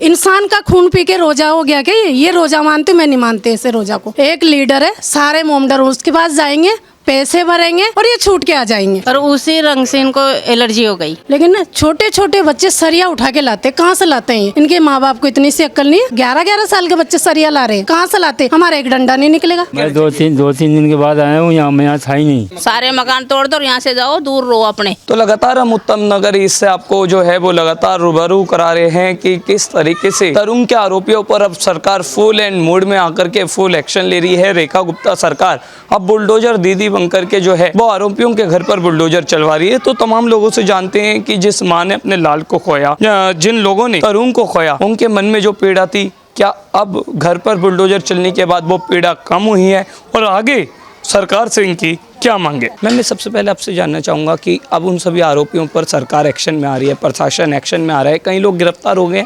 इंसान का खून पी के रोजा हो गया क्या? ये रोजा मानते, मैं नहीं मानते ऐसे रोजा को। एक लीडर है, सारे मोमडर उसके पास जाएंगे, पैसे भरेंगे और ये छूट के आ जाएंगे। और उसी रंग से इनको एलर्जी हो गई। लेकिन ना छोटे छोटे बच्चे सरिया उठा के लाते, कहाँ से लाते हैं? इनके माँ बाप को इतनी सी अक्ल नहीं है। 11-11 साल के बच्चे सरिया ला रहे हैं, कहाँ से लाते? हमारा एक डंडा नहीं निकलेगा। मैं दो तीन दिन के बाद आया हूँ यहाँ, मैं यहाँ था ही नहीं। सारे मकान तोड़ दो, यहाँ से जाओ, दूर रहो अपने। तो लगातार हम उत्तम नगर इससे आपको जो है वो लगातार रूबरू करा रहे हैं कि किस तरीके से तरुण के आरोपियों पर अब सरकार फुल एंड मूड में आकर के फुल एक्शन ले रही है। रेखा गुप्ता सरकार अब बुलडोजर दीदी बनकर के जो है वो आरोपियों के घर पर बुलडोजर चलवा रही है। तो तमाम लोगों से जानते हैं कि जिस माँ ने अपने लाल को खोया, जिन लोगों ने तरुण को खोया, उनके मन में जो पीड़ा थी, क्या अब घर पर बुलडोजर चलने के बाद वो पीड़ा कम हुई है और आगे सरकार से इनकी क्या मांगे? मैं सबसे पहले आपसे जानना चाहूँगा कि अब उन सभी आरोपियों पर सरकार एक्शन में आ रही है, प्रशासन एक्शन में आ रहा है, कई लोग गिरफ्तार हो गए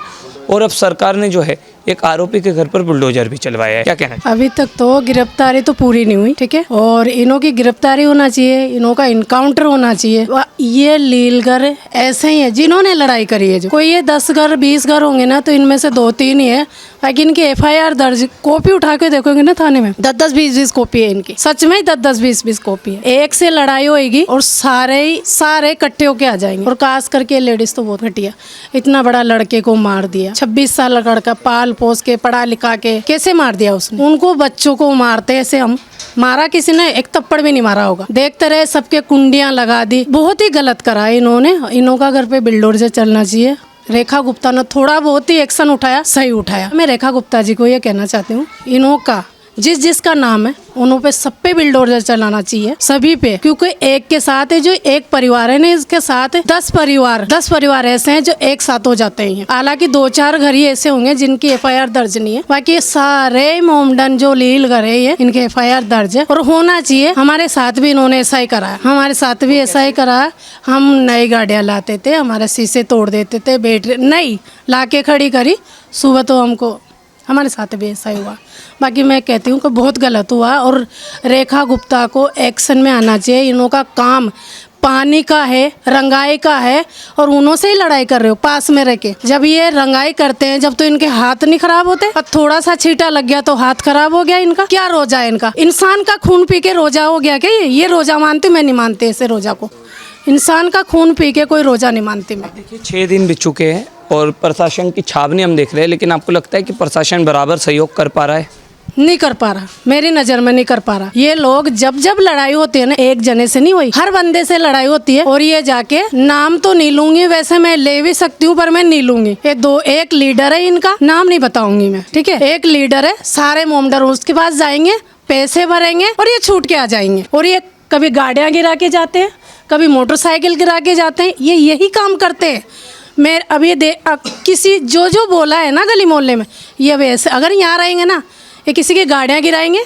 और अब सरकार ने जो है एक आरोपी के घर पर बुलडोजर भी चलवाया है, क्या कहना है? अभी तक तो गिरफ्तारी तो पूरी नहीं हुई, ठीक है, और इनों की गिरफ्तारी होना चाहिए, इनों का इनकाउंटर होना चाहिए। ये लीलगर ऐसे ही है जिन्होंने लड़ाई करी है। जो कोई ये 10 घर 20 घर होंगे ना, तो इनमें से 2-3 ही है। लेकिन इनकी FIR दर्ज, कॉपी उठा के देखोगे ना थाने में, 10-10 20-20 कॉपी है इनकी। सच में 10-10 20-20 कॉपी है। एक से लड़ाई होगी और सारे इकट्ठे होके आ जाएंगे। और खास करके लेडीज तो बहुत घटिया, इतना बड़ा लड़के को मार दिया, 26 साल का लड़का, पाल पोस के पढ़ा लिखा के कैसे मार दिया उसने। उनको बच्चों को मारते ऐसे, हम मारा किसी ने एक थप्पड़ भी नहीं मारा होगा। देखते रहे, सबके कुंडियां लगा दी, बहुत ही गलत करा इन्होंने। इन्हों का घर पे बुलडोजर चलना चाहिए। रेखा गुप्ता ने थोड़ा बहुत ही एक्शन उठाया, सही उठाया। मैं रेखा गुप्ता जी को ये कहना चाहती हूँ, इन्हों का जिसका नाम है उन्हों पे सब पे बुलडोजर चलाना चाहिए, सभी पे। क्योंकि एक के साथ है जो एक परिवार है ना, इसके साथ 10 परिवार ऐसे हैं जो एक साथ हो जाते हैं। हालांकि 2-4 घर ही ऐसे होंगे जिनकी FIR दर्ज नहीं है, बाकी सारे मोमडन जो लील घर है इनके FIR दर्ज है और होना चाहिए। हमारे साथ भी इन्होंने ऐसा ही करा है, हमारे साथ भी ऐसा ही करा है। हम नई गाड़ियाँ लाते थे, हमारे शीशे तोड़ देते थे, बैटरी नहीं ला के खड़ी करी, सुबह तो हमको, हमारे साथ भी ऐसा ही हुआ। बाकी मैं कहती हूँ कि बहुत गलत हुआ और रेखा गुप्ता को एक्शन में आना चाहिए। इन्हों का काम पानी का है, रंगाई का है और उन्हों से ही लड़ाई कर रहे हो पास में रह के। जब ये रंगाई करते हैं, जब तो इनके हाथ नहीं खराब होते, और थोड़ा सा छींटा लग गया तो हाथ खराब हो गया इनका। क्या रोजा है इनका? इंसान का खून पी के रोजा हो गया क्या? ये रोजा मानते, मैं नहीं मानते ऐसे रोजा को। इंसान का खून पी के कोई रोजा नहीं मानती मैं। देखिए 6 दिन बीत चुके हैं और प्रशासन की छावनी हम देख रहे हैं, लेकिन आपको लगता है कि प्रशासन बराबर सहयोग कर पा रहा है? नहीं कर पा रहा, मेरी नज़र में नहीं कर पा रहा। ये लोग जब लड़ाई होती है ना, एक जने से नहीं हुई, हर बंदे से लड़ाई होती है। और ये जाके, नाम तो नहीं लूंगी, वैसे मैं ले भी सकती हूँ पर मैं नहीं लूंगी। एक लीडर है, इनका नाम नहीं बताऊंगी मैं, ठीक है। एक लीडर है, सारे मोमडर उसके पास जाएंगे, पैसे भरेंगे और ये छूट के आ जाएंगे। और ये कभी गाड़ियाँ गिरा के जाते हैं, कभी मोटरसाइकिल गिरा के जाते हैं, ये यही काम करते हैं। मैं अब ये किसी जो बोला है ना गली मोहल्ले में, ये अब ऐसे अगर यहाँ रहेंगे ना, ये किसी की गाड़ियाँ गिराएंगे,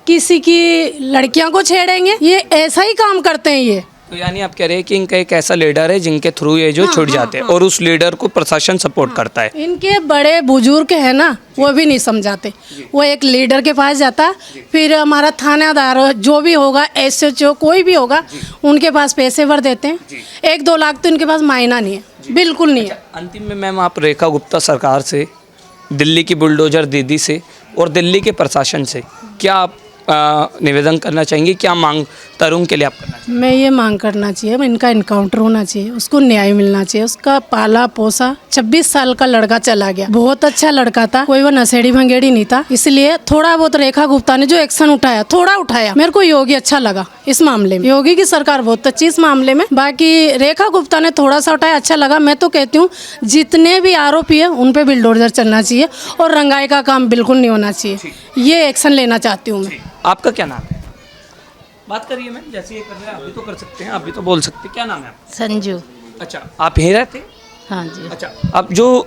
किसी की लड़कियां को छेड़ेंगे, ये ऐसा ही काम करते हैं ये। तो यानी आप कह रहे हैं कि इनका एक ऐसा लीडर है जिनके थ्रू ये जो छूट जाते हैं और उस लीडर को प्रशासन सपोर्ट करता है। इनके बड़े बुजुर्ग है ना, वो भी नहीं समझाते। वो एक लीडर के पास जाता, फिर हमारा थानेदार जो भी होगा, SHO कोई भी होगा, उनके पास पैसे भर देते हैं। 1-2 लाख तो इनके पास मायना नहीं है, बिल्कुल नहीं है। अंतिम में मैम, आप रेखा गुप्ता सरकार से, दिल्ली की बुलडोजर दीदी से और दिल्ली के प्रशासन से क्या आप निवेदन करना चाहेंगे? क्या मांग तरुण के लिए आप करना चाहिए? मैं ये मांग करना चाहिए, इनका इनकाउंटर होना चाहिए, उसको न्याय मिलना चाहिए। उसका पाला पोसा 26 साल का लड़का चला गया, बहुत अच्छा लड़का था, कोई वो नशेड़ी भंगेड़ी नहीं था। इसलिए थोड़ा बहुत रेखा गुप्ता ने जो एक्शन उठाया, थोड़ा उठाया, मेरे को योगी अच्छा लगा इस मामले में। योगी की सरकार बहुत अच्छी इस मामले में। बाकी रेखा गुप्ता ने थोड़ा सा उठाया, अच्छा लगा। मैं तो कहती हूँ जितने भी आरोपी है उन पे बुलडोजर चलना चाहिए और रंगाई का काम बिल्कुल नहीं होना चाहिए। ये एक्शन लेना चाहती हूँ मैं। आपका क्या नाम है? बात करिए मैम, जैसे ये कर रहे हैं आप भी तो कर सकते हैं, आप भी तो बोल सकते हैं। क्या नाम है आपका? संजू। अच्छा, आप यहीं रहते? हाँ जी। अच्छा, अब जो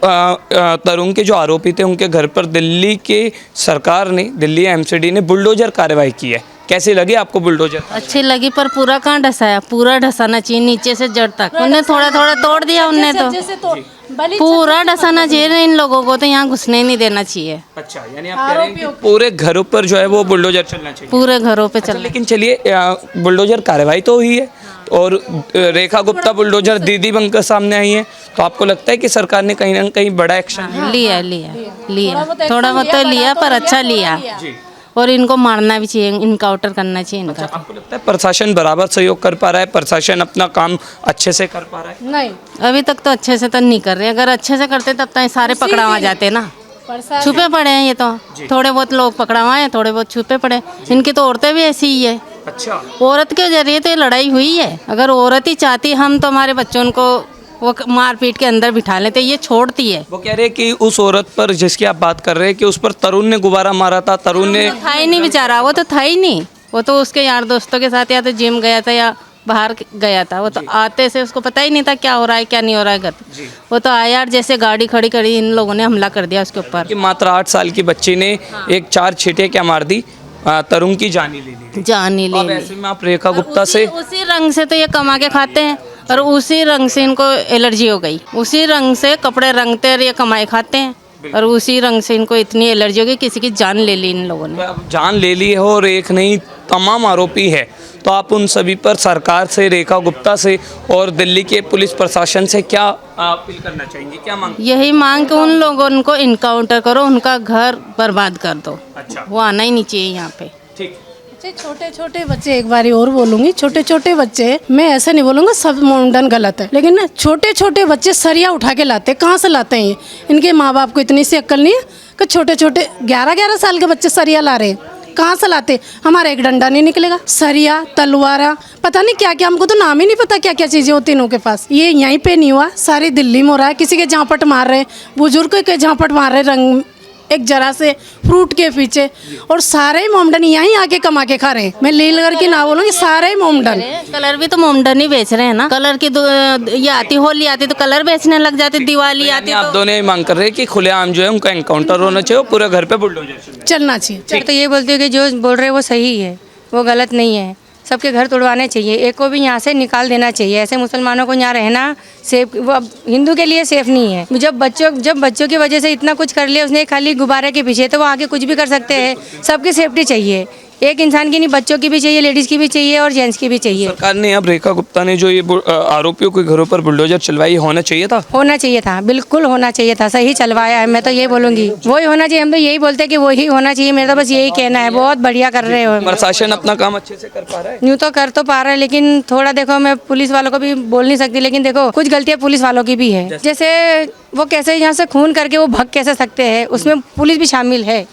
तरुण के जो आरोपी थे उनके घर पर दिल्ली के सरकार ने, दिल्ली MCD ने बुलडोजर कार्रवाई की है, कैसी लगी आपको बुलडोजर? अच्छी लगी, पर पूरा कहाँ ढसाया? पूरा ढसाना चाहिए नीचे से जड़ तक। उन्हें थोड़ा तोड़ दिया, उनने तो पूरा ढसाना चाहिए। इन लोगों को तो यहाँ घुसने नहीं देना चाहिए। अच्छा, यानी आप कह रहे हैं कि पूरे घरों पर जो है वो बुलडोजर चलना चाहिए? पूरे घरों पे चल। लेकिन चलिए, बुलडोजर कार्रवाई तो हुई है, और रेखा गुप्ता बुलडोजर दीदी बनकर सामने आई हैं, तो आपको लगता है कि सरकार ने कहीं ना कहीं बड़ा एक्शन लिया थोड़ा बहुत तो लिया, पर अच्छा लिया। और इनको मारना भी चाहिए, इनकाउंटर करना चाहिए इनका। आपको लगता है प्रशासन बराबर सहयोग कर पा रहा है, प्रशासन अपना काम अच्छे से कर पा रहा है? नहीं, अभी तक तो अच्छे से तो नहीं कर रहे। अगर अच्छे से करते तब तक सारे पकड़ावा जाते ना। छुपे पड़े हैं ये तो, थोड़े बहुत लोग पकड़ावा हैं, थोड़े बहुत छुपे पड़े। इनकी तो औरतें भी ऐसी ही है। अच्छा, औरत के जरिए तो ये लड़ाई हुई है। अगर औरत ही चाहती हम तो हमारे बच्चों को वो मार पीट के अंदर बिठा लेते, ये छोड़ती है। वो कह रहे हैं कि उस औरत पर जिसकी आप बात कर रहे हैं कि उस पर तरुण ने गुब्बारा मारा था, तरुण ने था ही नहीं बेचारा, वो तो था ही नहीं। वो तो उसके यार दोस्तों के साथ या तो जिम गया था या बाहर गया था। वो तो आते से उसको पता ही नहीं था क्या हो रहा है क्या नहीं हो रहा है घर पे। वो तो आया और जैसे गाड़ी खड़ी करी इन लोगों ने हमला कर दिया उसके ऊपर। कि मात्र 8 साल की बच्ची ने एक 4 छींटे क्या मार दी, तरुण की जान ही ले ली। जान ही ले अब ली। ऐसे में आप रेखा गुप्ता से उसी रंग से तो ये कमा के खाते हैं और उसी रंग से इनको एलर्जी हो गई। उसी रंग से कपड़े रंगते और ये कमाए खाते हैं और उसी रंग से इनको इतनी एलर्जी हो गई, किसी की जान ले ली इन लोगों ने। अब जान ले ली है और एक नहीं तमाम आरोपी है, तो आप उन सभी पर सरकार से, रेखा गुप्ता से और दिल्ली के पुलिस प्रशासन से क्या अपील करना चाहेंगे, क्या मांग? यही मांग के उन लोगों को इनकाउंटर करो, उनका घर बर्बाद कर दो। अच्छा, वो आना ही नहीं चाहिए यहाँ पे। ठीक। छोटे छोटे बच्चे, एक बारी और बोलूंगी, छोटे छोटे बच्चे, मैं ऐसे नहीं बोलूंगा सब मॉडर्न गलत है, लेकिन ना छोटे छोटे बच्चे सरिया उठा के लाते, कहाँ से लाते हैं ये? इनके माँ बाप को इतनी सी अक्ल नहीं है कि छोटे छोटे 11-11 साल के बच्चे सरिया ला रहे हैं। कहाँ से लाते? हमारा एक डंडा नहीं निकलेगा, सरिया, तलवारा, पता नहीं क्या क्या, हमको तो नाम ही नहीं पता क्या क्या चीजें होती इनके पास। ये यहीं पे नहीं हुआ, सारी दिल्ली में हो रहा है। किसी के झापट मार रहे, बुजुर्ग के झापट मार रहे, रंग एक जरा से फ्रूट के पीछे, और सारे ही मोमडन यहीं आके कमा के खा रहे हैं। मैं लीलगढ़ की ना बोलूँगी, सारे ही मोमडन। कलर भी तो मोमडन ही बेच रहे हैं ना। कलर की ये आती, होली आती तो कलर बेचने लग जाते, दिवाली आती आप तो दोनों ये मांग कर रहे हैं कि खुलेआम जो है उनका एनकाउंटर होना चाहिए और पूरे घर पे बुलडोजर चलना चाहिए। तो ये बोलते हो कि जो बोल रहे हैं वो सही है, वो गलत नहीं है। सबके घर तोड़वाने चाहिए, एक को भी यहाँ से निकाल देना चाहिए। ऐसे मुसलमानों को यहाँ रहना सेफ, वो अब हिंदू के लिए सेफ नहीं है। जब बच्चों की वजह से इतना कुछ कर लिया उसने खाली गुब्बारे के पीछे, तो वो आगे कुछ भी कर सकते हैं। सबकी सेफ्टी चाहिए, एक इंसान की नहीं, बच्चों की भी चाहिए, लेडीज़ की भी चाहिए और जेंट्स की भी चाहिए। सरकार ने अब रेखा गुप्ता ने जो ये आरोपियों के घरों पर बुलडोजर चलवाई, होना चाहिए था? होना चाहिए था, बिल्कुल होना चाहिए था। सही चलवाया है, मैं तो ये बोलूँगी वही होना चाहिए। हम तो यही बोलते हैं कि वही होना चाहिए। मेरा तो बस यही कहना है। बहुत बढ़िया कर रहे हो। प्रशासन अपना काम अच्छे से कर पा रहा है? यूँ तो कर तो पा रहा है, लेकिन थोड़ा देखो, मैं पुलिस वालों को भी बोल नहीं सकती, लेकिन देखो कुछ गलतियाँ पुलिस वालों की भी है। जैसे वो कैसे यहाँ से खून करके वो भग कैसे सकते हैं, उसमें पुलिस भी शामिल है।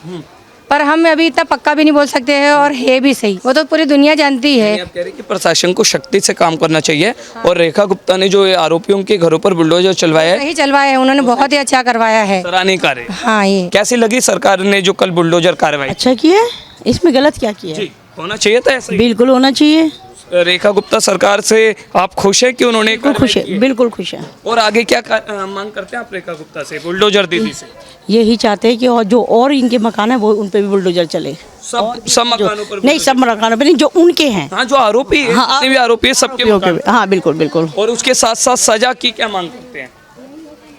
पर हम अभी इतना पक्का भी नहीं बोल सकते हैं, और है भी सही, वो तो पूरी दुनिया जानती है। आप कह रहे हैं कि प्रशासन को शक्ति से काम करना चाहिए, और रेखा गुप्ता ने जो ये आरोपियों के घरों पर बुलडोजर चलवाया है, सही चलवाया है, उन्होंने बहुत ही अच्छा करवाया है। सराहनीय कार्य। हाँ, ये कैसी लगी सरकार ने जो कल बुलडोजर कार्रवाई? अच्छा किया है, इसमें गलत क्या किया है? जी, होना चाहिए था ऐसा ही। बिल्कुल होना चाहिए। रेखा गुप्ता सरकार से आप खुश हैं कि उन्होंने बिल्कुल खुश है, बिल्कुल खुश है। और आगे क्या मांग करते हैं आप रेखा गुप्ता से, बुलडोजर दीदी से? यही चाहते हैं कि और जो और इनके मकान है वो उन पे भी बुलडोजर चले। सब मकानों पर? नहीं, सब मकानों पे नहीं, जो उनके हैं। हाँ, जो आरोपी है, हाँ, जितने भी आरोपी है सबके मकान। हाँ, बिल्कुल बिल्कुल। और उसके साथ साथ सजा की क्या मांग करते हैं?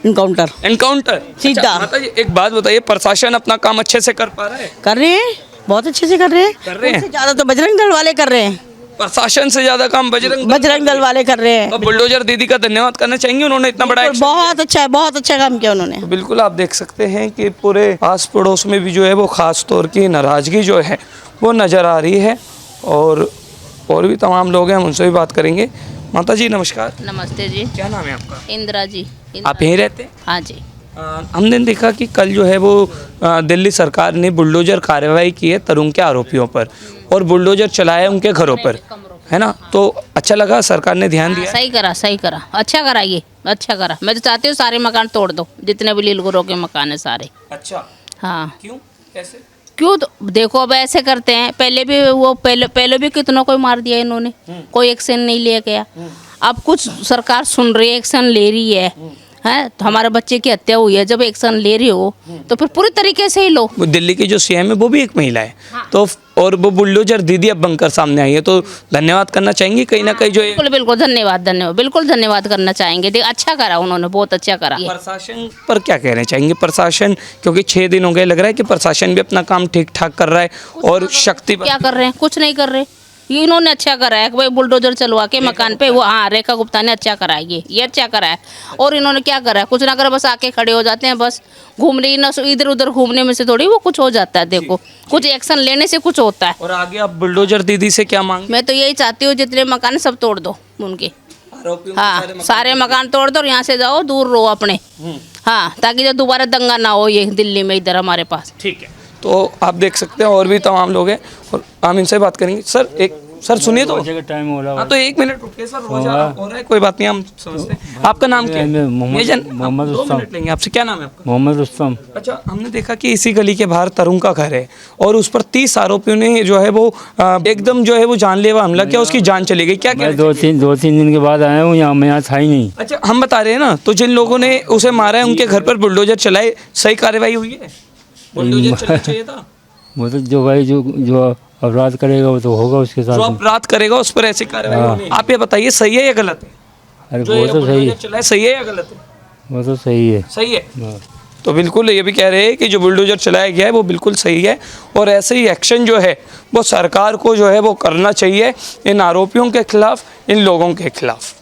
इनकाउंटर एनकाउंटर सीधा। अच्छा, माता जी एक बात बताइए, प्रशासन अपना काम अच्छे से कर पा रहा है? कर रहे हैं, बहुत अच्छे से कर रहे हैं। कर रहे हैं? उनसे ज्यादा तो बजरंग दल वाले कर रहे हैं। प्रशासन से ज्यादा काम बजरंग दल वाले कर रहे हैं। और बुलडोजर दीदी का धन्यवाद करना चाहेंगे, उन्होंने इतना बड़ा बिल्कुल, बहुत अच्छा है, बहुत अच्छा काम किया उन्होंने। तो बिल्कुल आप देख सकते हैं कि पूरे आस पड़ोस में भी जो है वो ख़ास तौर की नाराज़गी जो है वो नज़र आ रही है, और भी तमाम लोग हैं, हम उनसे भी बात करेंगे। माता जी नमस्कार। नमस्ते जी। क्या नाम है आपका? इंदिरा जी। आप यहीं रहते हैं? हाँ जी। हमने देखा कि कल जो है वो दिल्ली सरकार ने बुलडोजर कार्रवाई की है तरुण के आरोपियों पर, और बुलडोजर चलाया उनके घरों पर, है ना? तो अच्छा लगा, सरकार ने ध्यान दिया। सही करा, सही करा, अच्छा करा, ये अच्छा करा। मैं तो चाहती हूँ सारे मकान तोड़ दो, जितने भी लीलगुरों के मकान है सारे। अच्छा, हाँ। क्यों, कैसे? क्यों तो देखो, अब ऐसे करते हैं। पहले भी वो पहले भी कितनों को मार दिया इन्होंने, कोई एक्शन नहीं लिया गया। अब कुछ सरकार सुन रही है, एक्शन ले रही है, तो हमारे बच्चे की हत्या हुई है, जब एक्शन ले रही हो तो फिर पूरी तरीके से ही लो। वो दिल्ली की जो सीएम है वो भी एक महिला है, तो और वो बुलडोजर दीदी अब बनकर सामने आई है, तो धन्यवाद करना चाहेंगे कहीं ना कहीं जो बिल्कुल बिल्कुल धन्यवाद, बिल्कुल धन्यवाद करना चाहेंगे। अच्छा करा उन्होंने, बहुत अच्छा करा। प्रशासन पर क्या कहना चाहेंगे? प्रशासन, क्योंकि 6 दिन हो गए, लग रहा है कि प्रशासन भी अपना काम ठीक ठाक कर रहा है, और शक्ति क्या कर रहे हैं? कुछ नहीं कर रहे। ये इन्होंने अच्छा करा है कि भाई बुलडोजर चलवा के मकान पे वो, हाँ रेखा गुप्ता ने अच्छा करा है, ये अच्छा करा है। और इन्होंने क्या करा है, कुछ ना करा, बस आके खड़े हो जाते हैं, बस घूमने ना, इधर उधर घूमने में से थोड़ी वो कुछ हो जाता है। देखो कुछ एक्शन लेने से कुछ होता है। और आगे आप बुलडोजर दीदी से क्या मांग? मैं तो यही चाहती हूँ जितने मकान है सब तोड़ दो उनके, आरोपियों के हाँ सारे मकान तोड़ दो और यहाँ से जाओ, दूर रहो अपने, हाँ, ताकि जो दोबारा दंगा ना हो ये दिल्ली में इधर हमारे पास। ठीक है, तो आप देख सकते हैं और भी तमाम लोग हैं और हम इनसे बात करेंगे। सर सुनिए तो, रोजे का टाइम हो रहा हाँ तो 1 मिनट रुकिए सर, रोजा हो रहा है, कोई बात नहीं, हम समझते हैं। आपका नाम क्या है? मोहम्मद 2 रुस्तम। मिनट लेंगे आपसे, क्या नाम है आपका? मोहम्मद रुस्तम। अच्छा, हमने देखा कि इसी गली के बाहर तरुण का घर है और उस पर 30 आरोपियों ने जो है वो एकदम जो है वो जानलेवा हमला किया, उसकी जान चली गई। क्या मैं 2-3 दिन के बाद आया हूँ यहाँ, मैं यहाँ था ही नहीं। अच्छा, हम बता रहे हैं ना, तो जिन लोगों ने उसे मारा है उनके घर पर बुलडोजर चलाए, सही कार्रवाई हुई है? बुलडोजर चलना चाहिए था? वो तो जो भाई जो अपराध करेगा वो तो होगा उसके जो साथ। अपराध करेगा उस पर ऐसी कार्रवाई होनी है। आप ये बताइए, सही है या गलत है? अरे जो वो ये तो सही बुलडोजर है, चलाए, सही है या गलत है? वो तो सही है। सही है। हाँ। तो बिल्कुल ये भी कह रहे हैं कि जो बुलडोजर चलाया गया है वो बिल्कुल सही है और ऐसे ही एक्शन जो है वो सरकार को जो है वो करना चाहिए इन आरोपियों के खिलाफ, इन लोगों के खिलाफ।